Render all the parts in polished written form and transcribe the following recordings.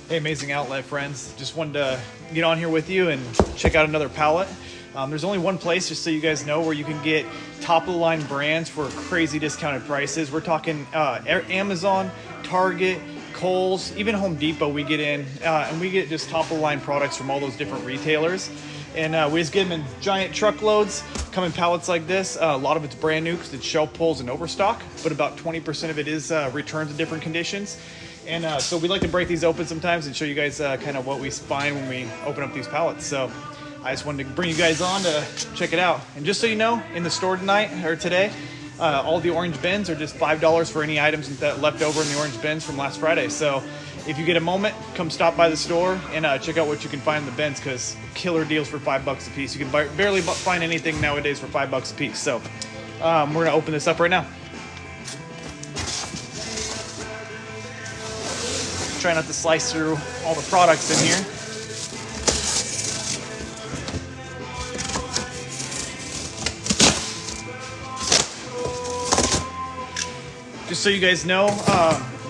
Hey, Amazing Outlet friends. Just wanted to get on here with you and check out another pallet. There's only one place, just so you guys know, where you can get top of the line brands for crazy discounted prices. We're talking Amazon, Target, Kohl's, even Home Depot we get in, and we get just top of the line products from all those different retailers. And we just get them in giant truckloads, come in pallets like this. A lot of it's brand new because it's shelf pulls and overstock, but about 20% of it is returned in different conditions. And so we like to break these open sometimes and show you guys kind of what we find when we open up these pallets. So I just wanted to bring you guys on to check it out. And just so you know, in the store tonight or today, all the orange bins are just $5 for any items that left over in the orange bins from last Friday. So if you get a moment, come stop by the store and check out what you can find in the bins, because killer deals for $5 a piece. You can barely find anything nowadays for $5 a piece. So we're gonna open this up right now. Try not to slice through all the products in here. Just so you guys know,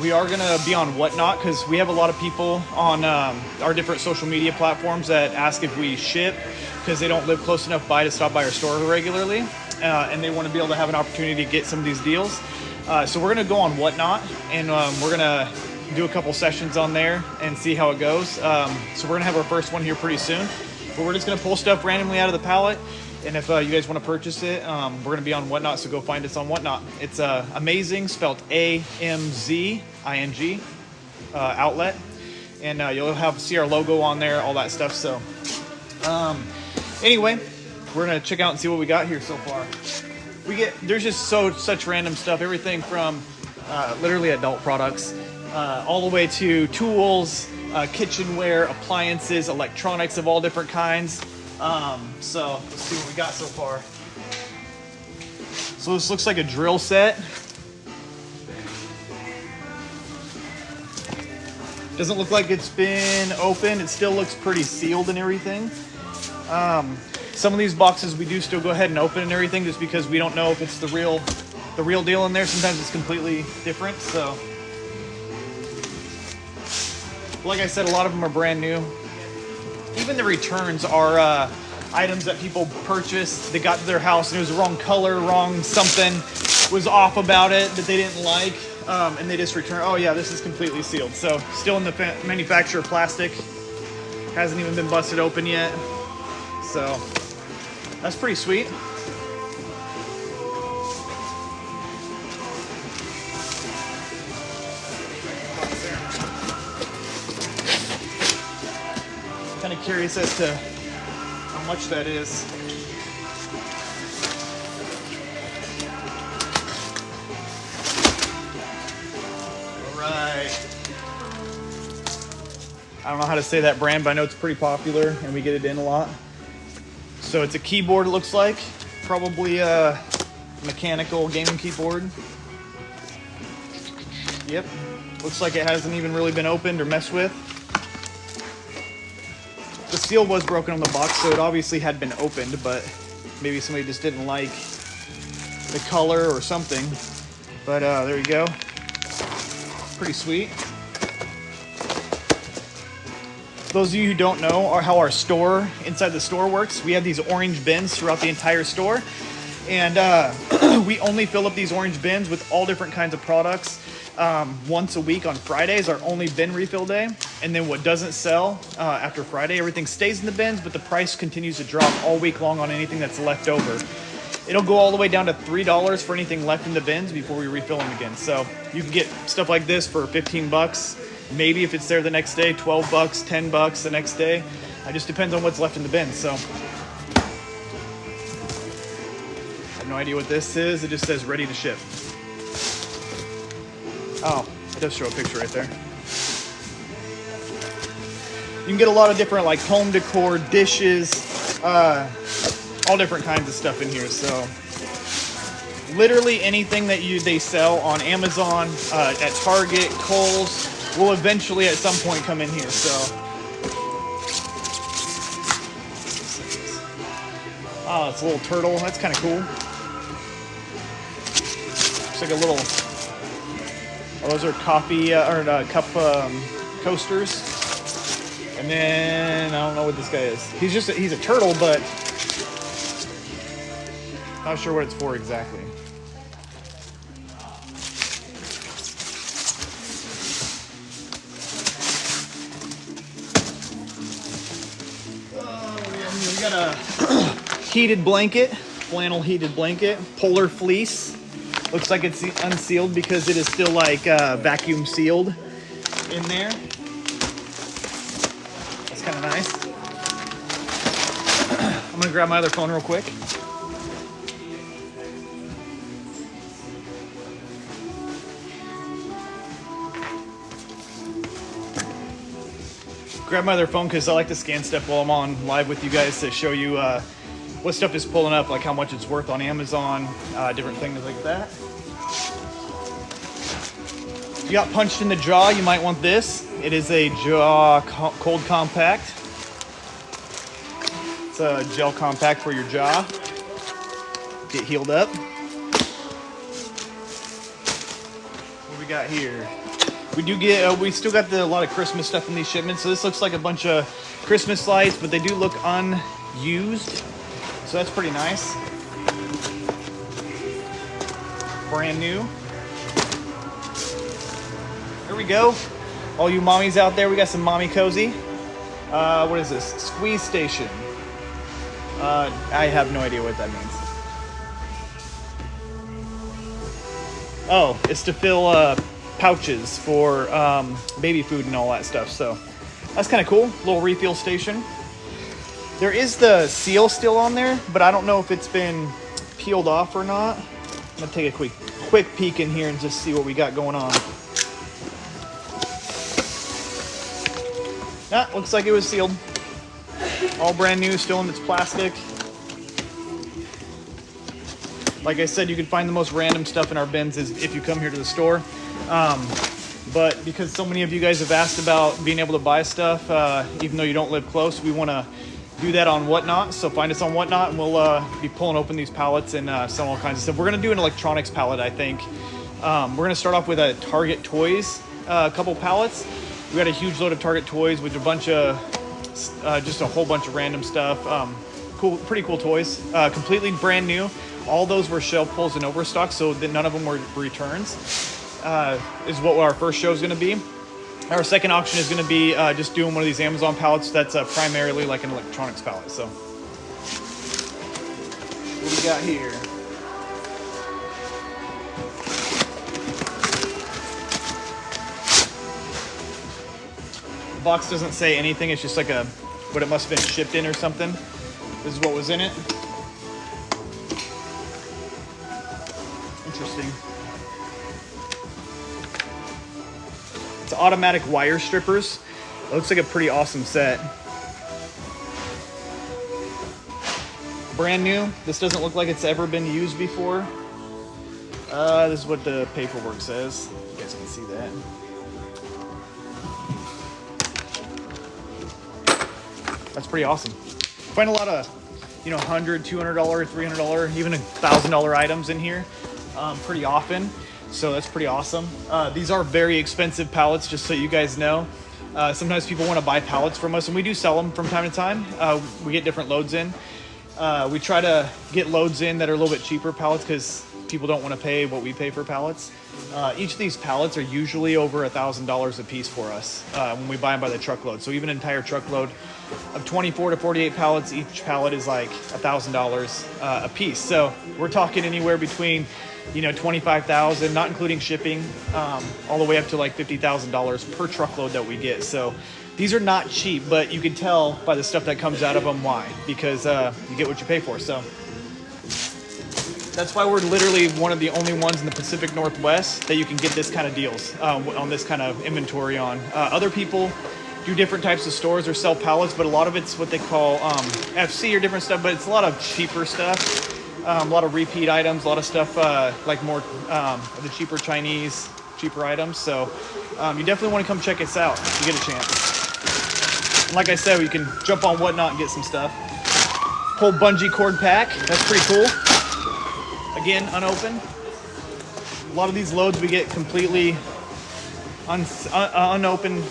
we are gonna be on Whatnot, because we have a lot of people on our different social media platforms that ask if we ship, because they don't live close enough by to stop by our store regularly, and they want to be able to have an opportunity to get some of these deals. So we're gonna go on Whatnot, and we're gonna do a couple sessions on there and see how it goes. So we're gonna have our first one here pretty soon, but we're just gonna pull stuff randomly out of the pallet. And if you guys want to purchase it, we're gonna be on Whatnot, so go find us on Whatnot. It's Amazing, spelled AMZING, outlet, and you'll see our logo on there, all that stuff. So anyway, we're gonna check out and see what we got here so far. There's just such random stuff, everything from literally adult products, all the way to tools, kitchenware, appliances, electronics of all different kinds. So let's see what we got so far. So this looks like a drill set. Doesn't look like it's been opened. It still looks pretty sealed and everything. Some of these boxes we do still go ahead and open and everything, just because we don't know if it's the real deal in there. Sometimes it's completely different. So like I said, a lot of them are brand new. Even the returns are items that people purchased. They got to their house and it was the wrong color, wrong something was off about it that they didn't like, and they just return. Oh yeah, this is completely sealed. So still in the manufacturer plastic. Hasn't even been busted open yet. So that's pretty sweet. Kind of curious as to how much that is. All right. I don't know how to say that brand, but I know it's pretty popular and we get it in a lot. So it's a keyboard, it looks like. Probably a mechanical gaming keyboard. Yep. Looks like it hasn't even really been opened or messed with. The seal was broken on the box, so it obviously had been opened, but maybe somebody just didn't like the color or something. But there you go. Pretty sweet. Those of you who don't know how our store, inside the store works, we have these orange bins throughout the entire store. And we only fill up these orange bins with all different kinds of products. Once a week on Friday is our only bin refill day. And then what doesn't sell after Friday, everything stays in the bins, but the price continues to drop all week long on anything that's left over. It'll go all the way down to $3 for anything left in the bins before we refill them again. So you can get stuff like this for 15 bucks. Maybe if it's there the next day, 12 bucks, 10 bucks the next day. It just depends on what's left in the bin. So I have no idea what this is. It just says ready to ship. Oh, it does show a picture right there. You can get a lot of different like home decor, dishes, all different kinds of stuff in here. So literally anything that they sell on Amazon, at Target, Kohl's, will eventually at some point come in here. So oh, it's a little turtle. That's kind of cool. Looks like a little. Oh, those are coffee or cup coasters. And then I don't know what this guy is. He's a turtle, but not sure what it's for exactly. We got a heated blanket, flannel heated blanket, polar fleece. Looks like it's unsealed because it is still like vacuum sealed in there. That's kind of nice. I'm gonna grab my other phone real quick. Grab my other phone because I like to scan stuff while I'm on live with you guys to show you what stuff is pulling up, like how much it's worth on Amazon, different things like that. If you got punched in the jaw, you might want this. It is a jaw cold compact. It's a gel compact for your jaw. Get healed up. What we got here? We do get, we still got a lot of Christmas stuff in these shipments. So this looks like a bunch of Christmas lights, but they do look unused. So that's pretty nice. Brand new. Here we go. All you mommies out there, we got some mommy cozy. What is this? Squeeze station. I have no idea what that means. Oh, it's to fill pouches for baby food and all that stuff. So that's kind of cool. Little refill station. There is the seal still on there, but I don't know if it's been peeled off or not. I'm gonna take a quick peek in here and just see what we got going on. Ah, looks like it was sealed. All brand new, still in its plastic. Like I said, you can find the most random stuff in our bins if you come here to the store. But because so many of you guys have asked about being able to buy stuff, even though you don't live close, we want to do that on Whatnot. So find us on Whatnot and we'll be pulling open these pallets and selling all kinds of stuff. We're going to do an electronics pallet, I think. We're going to start off with a Target Toys couple pallets. We got a huge load of Target Toys with a bunch of, just a whole bunch of random stuff. Cool, pretty cool toys. Completely brand new. All those were shelf pulls and overstock, so that none of them were returns. Is what our first show is going to be. Our second auction is going to be just doing one of these Amazon pallets that's primarily like an electronics pallet. So, what we got here? The box doesn't say anything. It's just like what it must have been shipped in or something. This is what was in it. Interesting. It's automatic wire strippers. It looks like a pretty awesome set. Brand new. This doesn't look like it's ever been used before. This is what the paperwork says. You guys can see that. That's pretty awesome. Find a lot of, $100, $200, $300, even $1,000 items in here pretty often. So that's pretty awesome. These are very expensive pallets, just so you guys know. Sometimes people want to buy pallets from us, and we do sell them from time to time. We get different loads in. We try to get loads in that are a little bit cheaper pallets because people don't want to pay what we pay for pallets. Each of these pallets are usually over $1,000 a piece for us when we buy them by the truckload. So even an entire truckload of 24 to 48 pallets, each pallet is like $1,000 a piece. So we're talking anywhere between $25,000, not including shipping, all the way up to like $50,000 per truckload that we get. So these are not cheap, but you can tell by the stuff that comes out of them why, because you get what you pay for. So that's why we're literally one of the only ones in the Pacific Northwest that you can get this kind of deals on this kind of inventory on. Other people do different types of stores or sell pallets, but a lot of it's what they call FC or different stuff, but it's a lot of cheaper stuff. A lot of repeat items, a lot of stuff like more of the cheaper Chinese, cheaper items. So you definitely want to come check us out if you get a chance. And like I said, you can jump on Whatnot and get some stuff. Whole bungee cord pack, that's pretty cool. Again, unopened. A lot of these loads we get completely unopened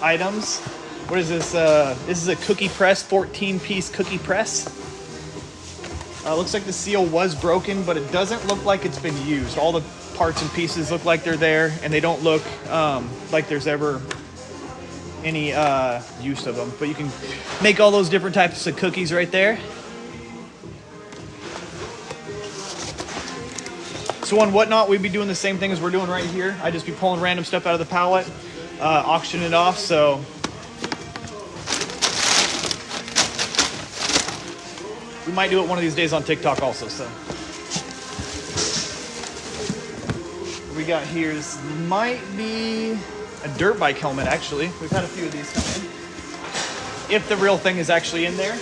items. What is this? This is a cookie press, 14-piece cookie press. Looks like the seal was broken, but it doesn't look like it's been used. All the parts and pieces look like they're there, and they don't look like there's ever any use of them. But you can make all those different types of cookies right there. So on Whatnot, we'd be doing the same thing as we're doing right here. I'd just be pulling random stuff out of the pallet, auctioning it off. So we might do it one of these days on TikTok also. So what we got here, this might be a dirt bike helmet actually. We've had a few of these come in. If the real thing is actually in there.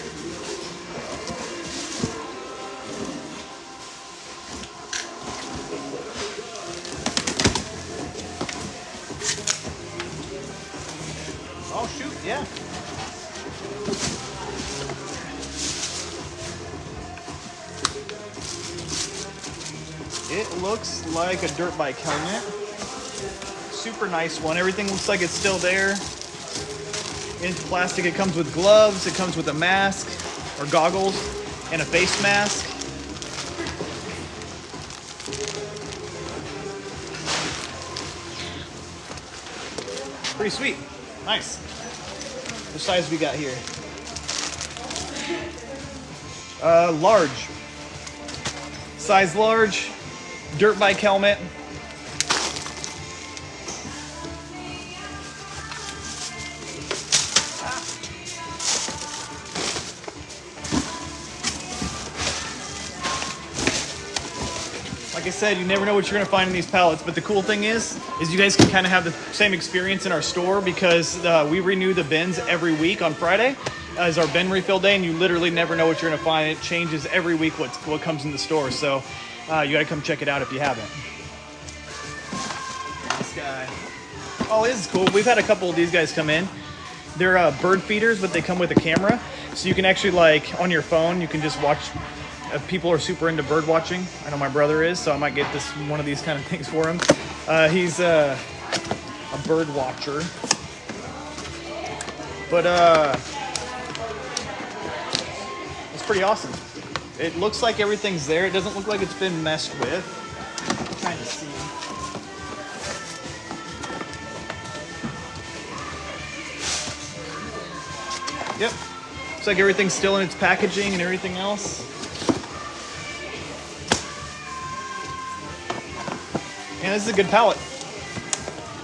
Oh shoot, yeah. It looks like a dirt bike helmet. Super nice one. Everything looks like it's still there. It's plastic. It comes with gloves. It comes with a mask or goggles and a face mask. Pretty sweet. Nice. What size we got here? Large. Size large. Dirt bike helmet. Like I said, you never know what you're going to find in these pallets, but the cool thing is you guys can kind of have the same experience in our store because we renew the bins every week on Friday as our bin refill day, and you literally never know what you're going to find. It changes every week what comes in the store, so you got to come check it out if you haven't. This guy. Oh, this is cool. We've had a couple of these guys come in. They're bird feeders, but they come with a camera, so you can actually, like, on your phone, you can just watch. People are super into bird watching. I know my brother is, so I might get one of these kind of things for him. He's a bird watcher. But it's pretty awesome. It looks like everything's there. It doesn't look like it's been messed with. I'm trying to see. Yep. Looks like everything's still in its packaging and everything else. And this is a good pallet.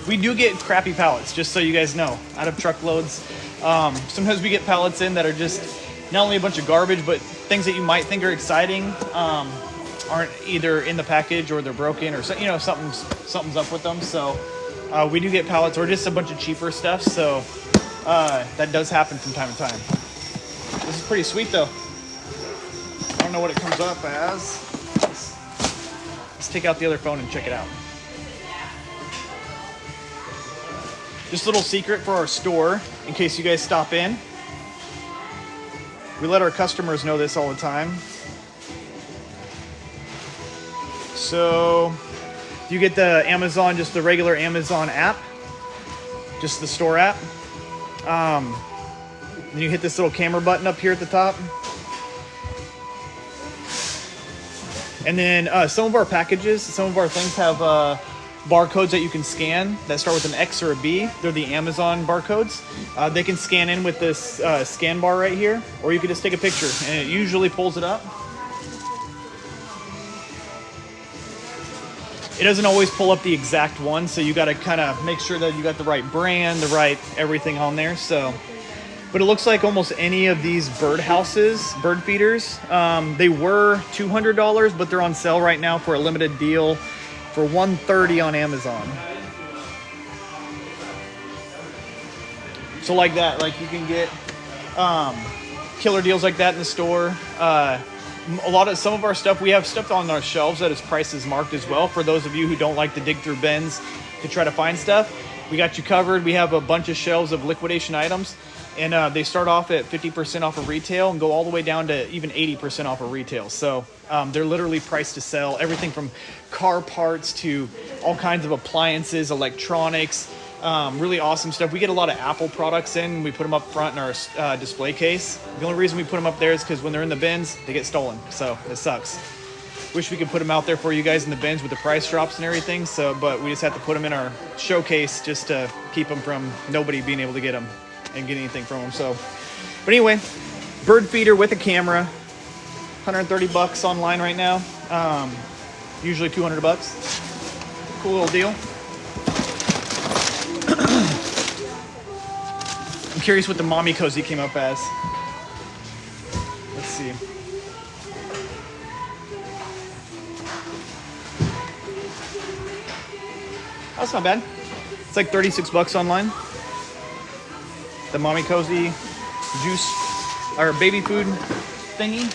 We do get crappy pallets, just so you guys know, out of truckloads. Sometimes we get pallets in that are just not only a bunch of garbage, but things that you might think are exciting aren't either in the package or they're broken or something's up with them. So we do get pallets or just a bunch of cheaper stuff. So that does happen from time to time. This is pretty sweet though. I don't know what it comes up as. Let's take out the other phone and check it out. Just a little secret for our store, in case you guys stop in. We let our customers know this all the time. So, you get the Amazon, just the regular Amazon app, just the store app. Then you hit this little camera button up here at the top. And then some of our packages, some of our things have barcodes that you can scan that start with an X or a B. They're the Amazon barcodes. They can scan in with this scan bar right here, or you can just take a picture and it usually pulls it up. It doesn't always pull up the exact one, so you got to kind of make sure that you got the right brand, the right everything on there. So, but it looks like almost any of these bird houses, bird feeders, they were $200, but they're on sale right now for a limited deal for $130 on Amazon. So like that, like you can get killer deals like that in the store. Some of our stuff, we have stuff on our shelves that its price is marked as well. For those of you who don't like to dig through bins to try to find stuff, we got you covered. We have a bunch of shelves of liquidation items, and they start off at 50% off of retail and go all the way down to even 80% off of retail. So they're literally priced to sell. Everything from car parts to all kinds of appliances, electronics, Really awesome stuff. We get a lot of Apple products in. We put them up front in our display case. The only reason we put them up there is because when they're in the bins, they get stolen. So it sucks. Wish we could put them out there for you guys in the bins with the price drops and everything. So, but we just have to put them in our showcase just to keep them from nobody being able to get them and get anything from them. So, but anyway, bird feeder with a camera, 130 bucks online right now. Usually 200 bucks. Cool little deal. I'm curious what the mommy cozy came up as. Let's see. That's not bad. It's like 36 bucks online. The mommy cozy juice or baby food thingy.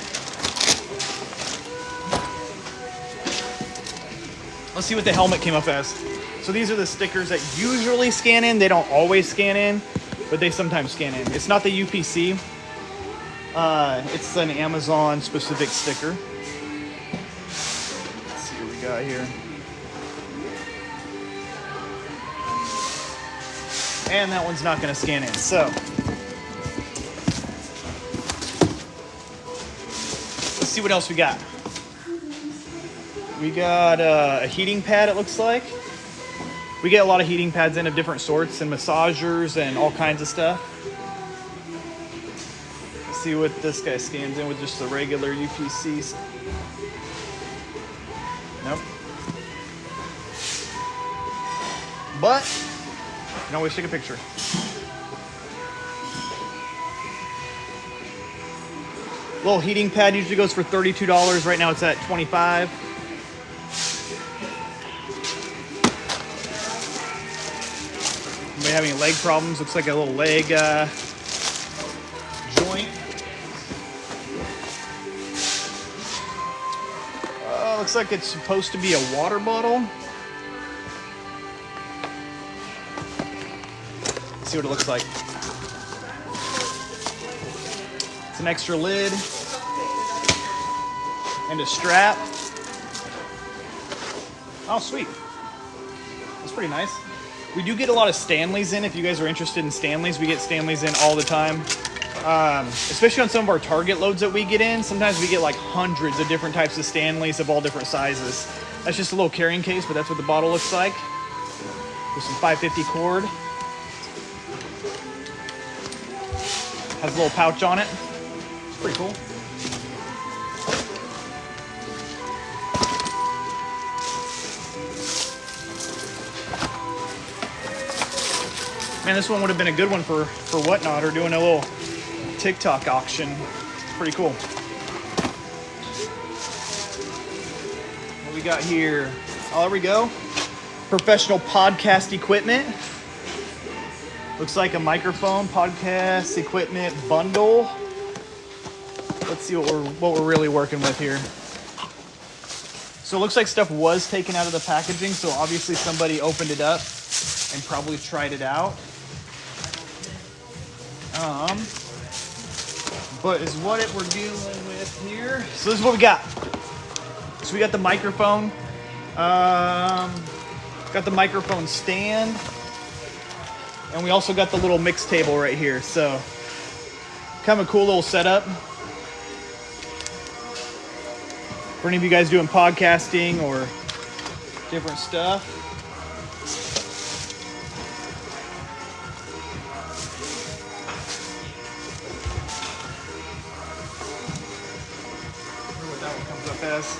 Let's see what the helmet came up as. So these are the stickers that usually scan in. They don't always scan in, but they sometimes scan in. It's not the UPC. It's an Amazon specific sticker. Let's see what we got here. And that one's not going to scan in. So let's see what else we got. We got a heating pad, it looks like. We get a lot of heating pads in of different sorts and massagers and all kinds of stuff. Let's see what this guy scans in with just the regular UPCs. Nope. But you can always take a picture. Little heating pad usually goes for $32. Right now it's at $25. Anybody having leg problems? Looks like a little leg joint. Looks like it's supposed to be a water bottle. See what it looks like. It's an extra lid and a strap. Oh, sweet. That's pretty nice. We do get a lot of Stanleys in. If you guys are interested in Stanleys, we get Stanleys in all the time. Especially on some of our Target loads that we get in. Sometimes we get like hundreds of different types of Stanleys of all different sizes. That's just a little carrying case, but that's what the bottle looks like. With some 550 cord. Has a little pouch on it. It's pretty cool. Man, this one would have been a good one for Whatnot or doing a little TikTok auction. It's pretty cool. What we got here? Oh, there we go. Professional podcast equipment. Looks like a microphone, podcast equipment bundle. Let's see what we're really working with here. So it looks like stuff was taken out of the packaging, so obviously somebody opened it up and probably tried it out. But is what we're dealing with here. So this is what we got. So we got the microphone. Got the microphone stand. And we also got the little mix table right here. So kind of a cool little setup. For any of you guys doing podcasting or different stuff. I wonder what that one comes up as.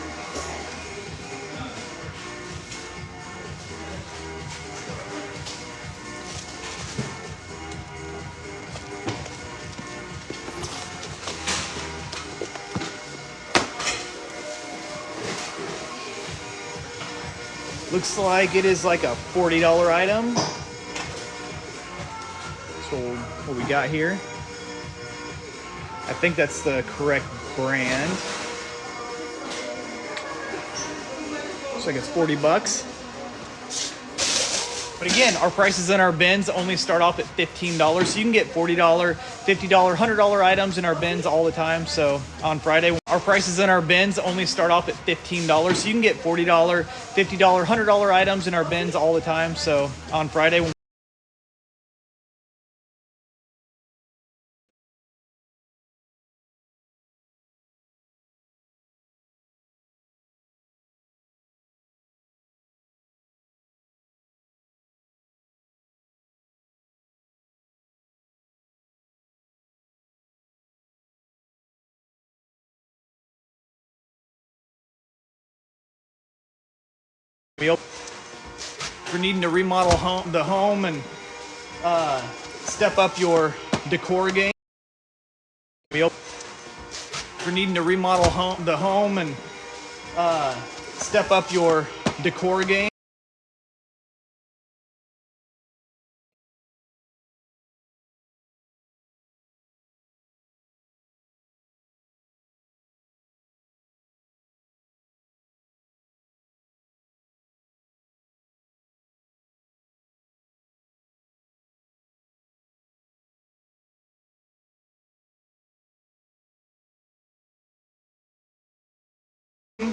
Looks like it is like a $40 item. So what we got here. I think that's the correct brand. Looks like it's 40 bucks. But again, our prices in our bins only start off at $15. So you can get $40, $50, $100 items in our bins all the time. So on Friday, our prices in our bins only start off at $15. So you can get $40, $50, $100 items in our bins all the time. So on Friday, If you're needing to remodel the home and step up your decor game. If you're needing to remodel the home and step up your decor game.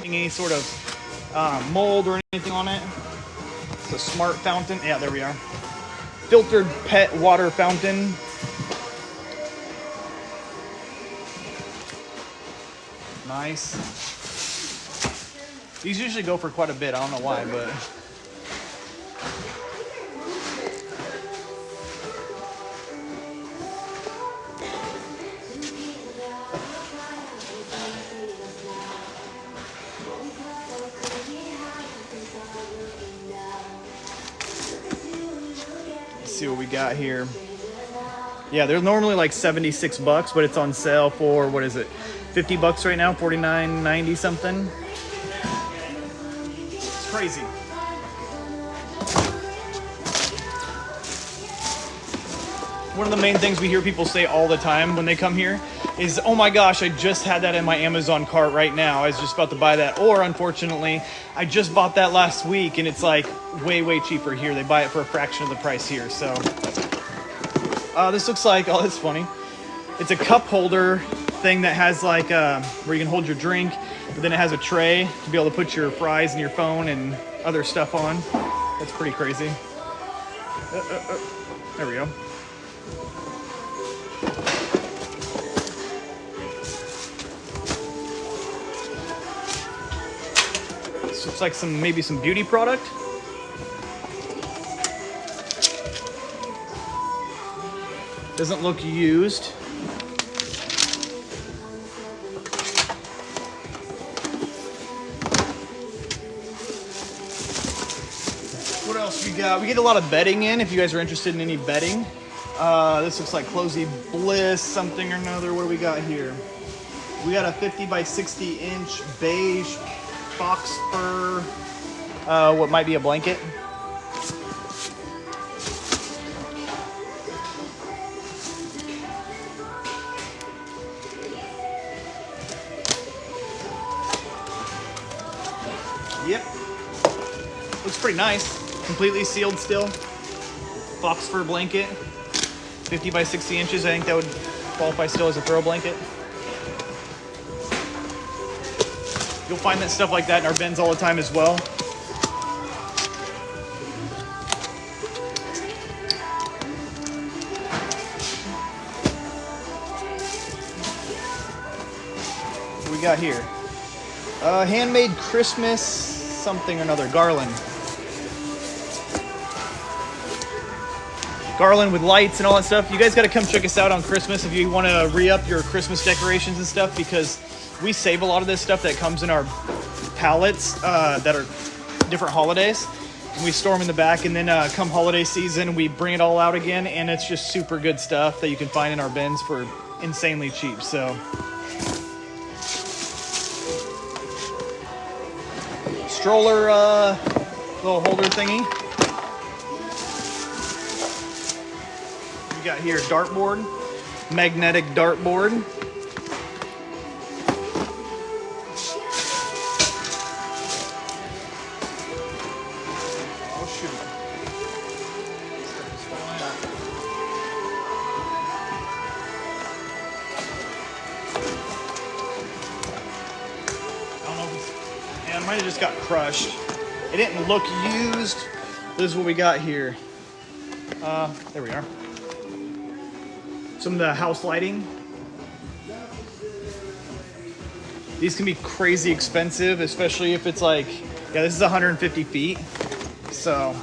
Any sort of mold or anything on it. It's a smart fountain. Yeah, there we are. Filtered pet water fountain. Nice. These usually go for quite a bit. I don't know why, but let's see what we got here. Yeah, they're normally like 76 bucks, but it's on sale for, what is it, 50 bucks right now, 49.90 something. It's crazy. One of the main things we hear people say all the time when they come here is, oh my gosh, I just had that in my Amazon cart right now. I was just about to buy that. Or unfortunately, I just bought that last week and it's like way, way cheaper here. They buy it for a fraction of the price here. So this looks like, oh, that's funny. It's a cup holder thing that has like where you can hold your drink, but then it has a tray to be able to put your fries and your phone and other stuff on. That's pretty crazy. There we go. This looks like maybe some beauty product. Doesn't look used. What else we got? We get a lot of bedding in if you guys are interested in any bedding. This looks like Closey Bliss, something or another. What do we got here? We got a 50 by 60 inch beige fox fur, what might be a blanket. Yep. Looks pretty nice. Completely sealed still. Fox fur blanket. 50 by 60 inches. I think that would qualify still as a throw blanket. You'll find that stuff like that in our bins all the time as well. What we got here? Handmade Christmas something or another. Garland. Garland with lights and all that stuff. You guys got to come check us out on Christmas if you want to re-up your Christmas decorations and stuff, because we save a lot of this stuff that comes in our pallets that are different holidays, and we store them in the back, and then come holiday season we bring it all out again, and it's just super good stuff that you can find in our bins for insanely cheap. So stroller little holder thingy. We got here dartboard, magnetic dartboard. It might have just got crushed. It didn't look used. This is what we got here. There we are. Some of the house lighting. These can be crazy expensive, especially if it's like, yeah, this is 150 feet. So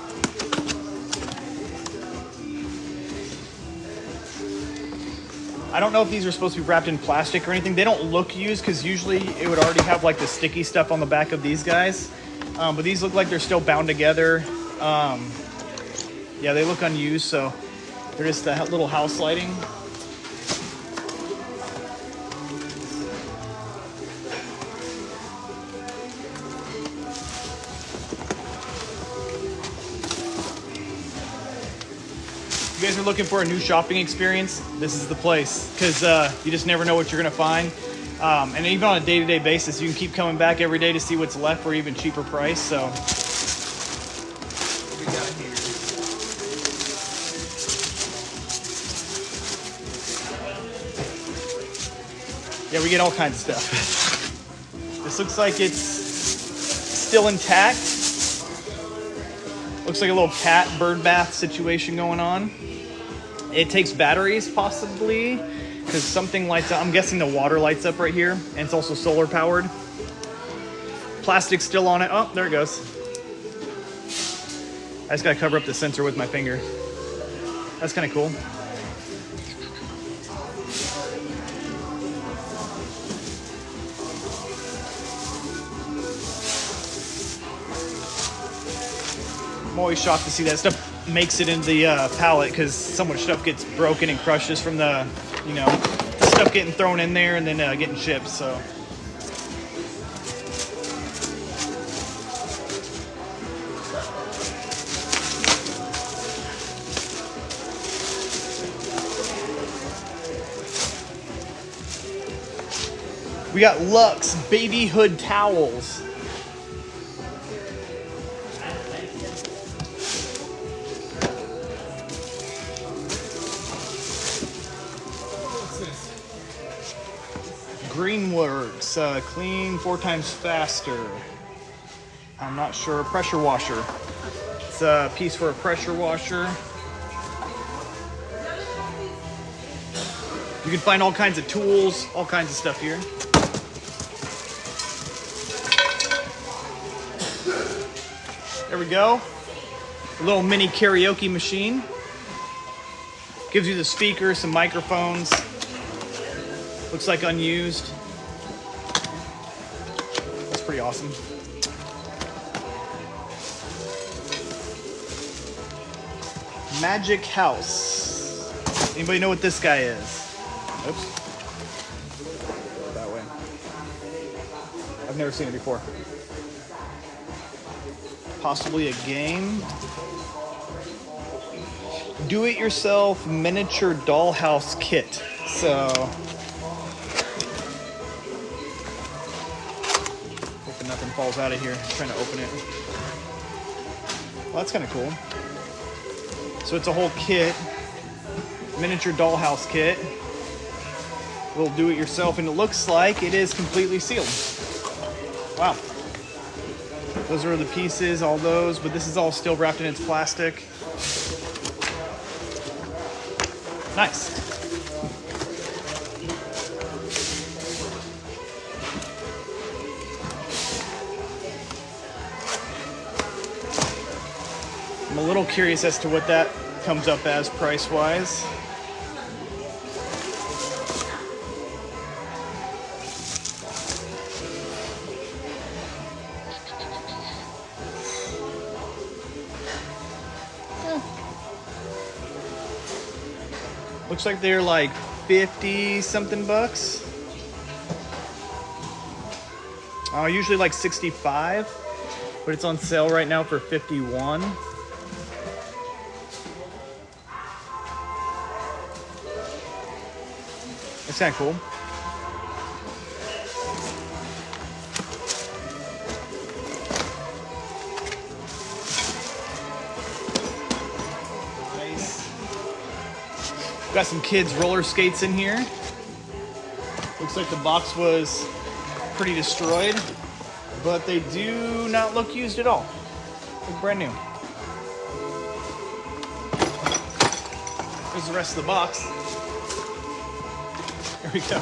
I don't know if these are supposed to be wrapped in plastic or anything. They don't look used because usually it would already have like the sticky stuff on the back of these guys. but these look like they're still bound together. Yeah, they look unused, so they're just the little house lighting. If you guys are looking for a new shopping experience, this is the place, because you just never know what you're going to find. And even on a day-to-day basis, you can keep coming back every day to see what's left for even cheaper price. So what we got here? Yeah, we get all kinds of stuff. This looks like it's still intact. Looks like a little cat bird bath situation going on. It takes batteries possibly, because something lights up. I'm guessing the water lights up right here, and it's also solar powered. Plastic's still on it. Oh, there it goes. I just gotta cover up the sensor with my finger. That's kind of cool. I'm always shocked to see that stuff makes it into the pallet, because so much stuff gets broken and crushes from the, you know, the stuff getting thrown in there and then getting shipped. So we got Lux baby hood towels. Greenworks, clean 4 times faster. I'm not sure. Pressure washer. It's a piece for a pressure washer. You can find all kinds of tools, all kinds of stuff here. There we go. A little mini karaoke machine. Gives you the speakers, some microphones. Looks like unused. That's pretty awesome. Magic House. Anybody know what this guy is? Oops. That way. I've never seen it before. Possibly a game. Do-it-yourself miniature dollhouse kit. So hoping nothing falls out of here. Trying to open it. Well, that's kind of cool. So it's a whole kit, miniature dollhouse kit. Little do-it-yourself, and it looks like it is completely sealed. Wow. Those are the pieces, all those, but this is all still wrapped in its plastic. Nice. I'm a little curious as to what that comes up as price-wise. Looks like they're like 50 something bucks. Usually like 65, but it's on sale right now for 51. It's kind of cool. Nice. Got some kids' roller skates in here. Looks like the box was pretty destroyed, but they do not look used at all. Look brand new. There's the rest of the box. There we go. I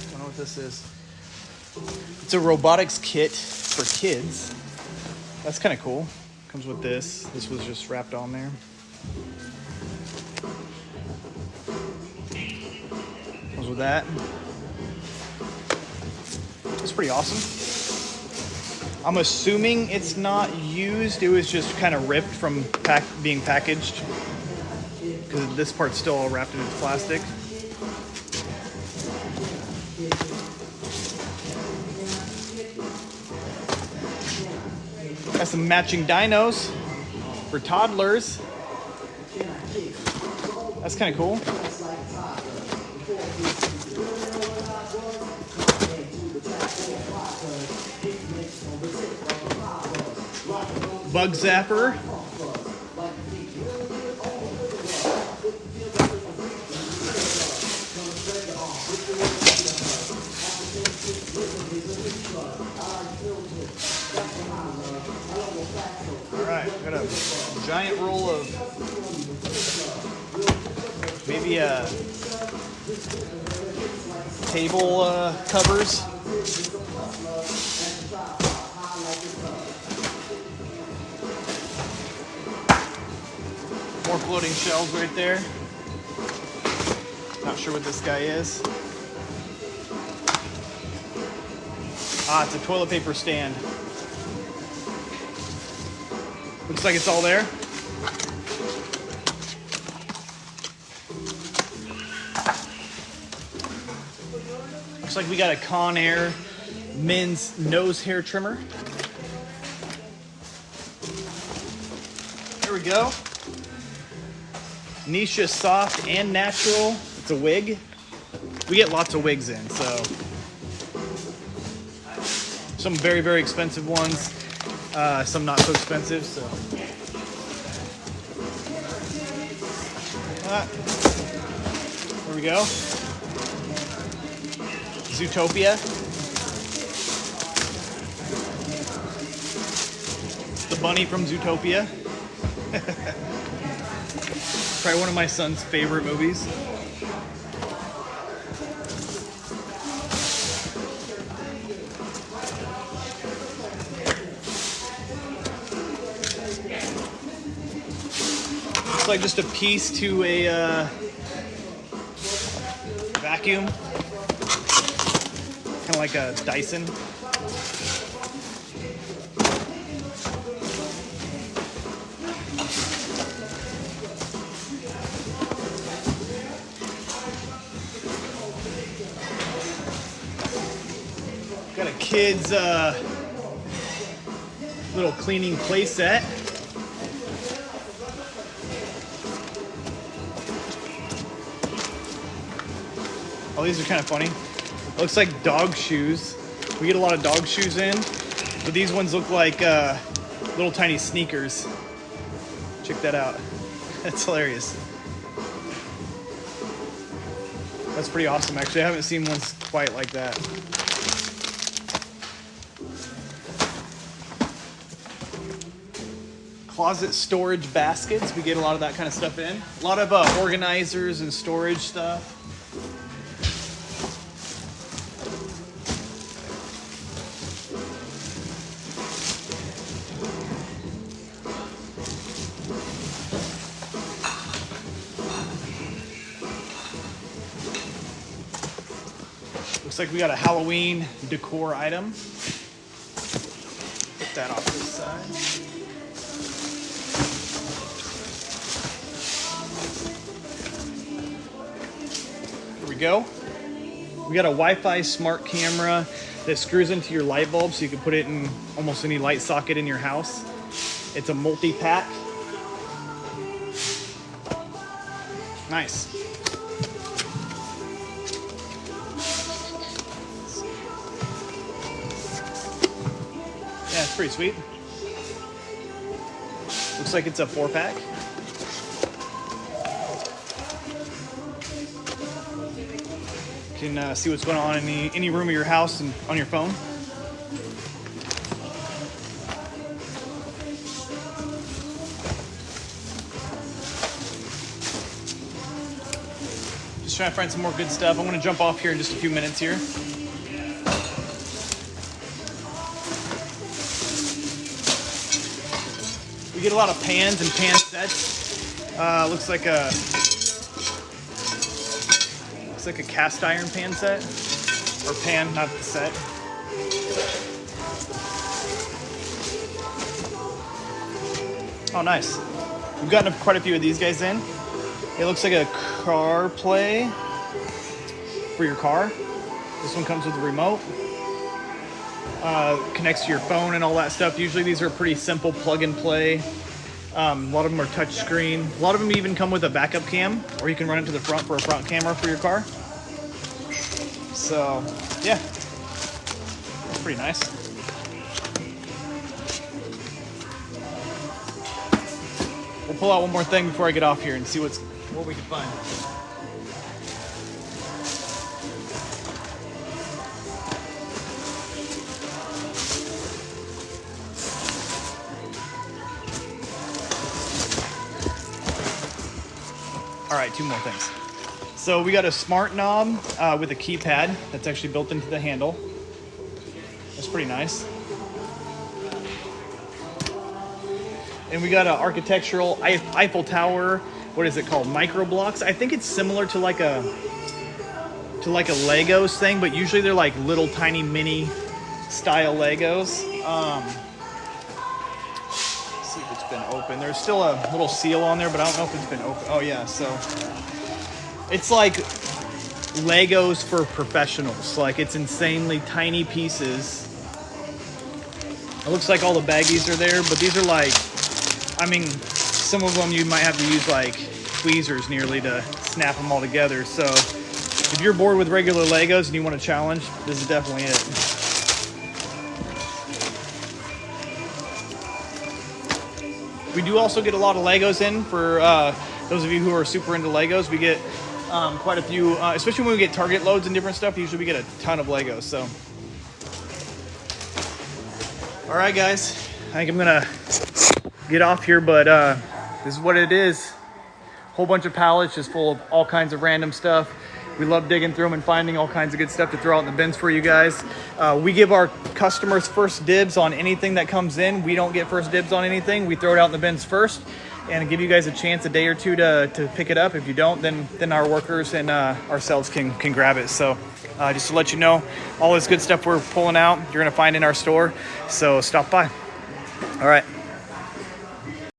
don't know what this is. It's a robotics kit for kids. That's kind of cool. Comes with this. This was just wrapped on there. with that. It's pretty awesome. I'm assuming it's not used. It was just kind of ripped from being packaged, because this part's still all wrapped in its plastic. Got some matching dinos for toddlers. That's kind of cool. Bug zapper. All right, got a giant roll of maybe table covers. More floating shelves right there. Not sure what this guy is. Ah, it's a toilet paper stand. Looks like it's all there. Looks like we got a Conair men's nose hair trimmer. There we go. Nisha soft and natural. It's a wig. We get lots of wigs in, so some very, very expensive ones, some not so expensive. So there we go. Zootopia. The bunny from Zootopia. Probably one of my son's favorite movies. Looks like just a piece to a vacuum. Kind of like a Dyson. Got a kid's little cleaning play set. Oh, these are kind of funny. Looks like dog shoes. We get a lot of dog shoes in, but these ones look like little tiny sneakers. Check that out. That's hilarious. That's pretty awesome, actually. I haven't seen ones quite like that. Closet storage baskets. We get a lot of that kind of stuff in. A lot of organizers and storage stuff. Looks like we got a Halloween decor item. Put that off to the side. Here we go. We got a Wi-Fi smart camera that screws into your light bulb, so you can put it in almost any light socket in your house. It's a multi-pack. Nice. Yeah, it's pretty sweet. Looks like it's a 4-pack. You can see what's going on in any room of your house and on your phone. Just trying to find some more good stuff. I'm going to jump off here in just a few minutes here. We get a lot of pans and pan sets. Looks like a looks like a cast iron pan set. Or pan, not the set. Oh, nice. We've gotten quite a few of these guys in. It looks like a CarPlay for your car. This one comes with a remote. Connects to your phone and all that stuff. Usually these are pretty simple plug and play. A lot of them are touch screen. A lot of them even come with a backup cam, or you can run it to the front for a front camera for your car. So, yeah, that's pretty nice. We'll pull out one more thing before I get off here and see what we can find. All right, two more things. So we got a smart knob with a keypad that's actually built into the handle. That's pretty nice. And we got an architectural Eiffel Tower. What is it called? Micro blocks. I think it's similar to like a Legos thing, but usually they're like little tiny mini style Legos. See if it's been open. There's still a little seal on there, but I don't know if it's been open. Oh yeah, so it's like Legos for professionals. Like, it's insanely tiny pieces. It looks like all the baggies are there, but these are like, I mean, some of them you might have to use like tweezers nearly to snap them all together. So if you're bored with regular Legos and you want a challenge, this is definitely it. We do also get a lot of Legos in for those of you who are super into Legos. We get quite a few, especially when we get Target loads and different stuff. Usually we get a ton of Legos. So, all right, guys, I think I'm gonna get off here, but this is what it is. Whole bunch of pallets just full of all kinds of random stuff. We love digging through them and finding all kinds of good stuff to throw out in the bins for you guys. We give our customers first dibs on anything that comes in. We don't get first dibs on anything. We throw it out in the bins first and give you guys a chance a day or two to pick it up. If you don't, then our workers and ourselves can grab it. So just to let you know, all this good stuff we're pulling out, you're gonna find in our store. So stop by. All right.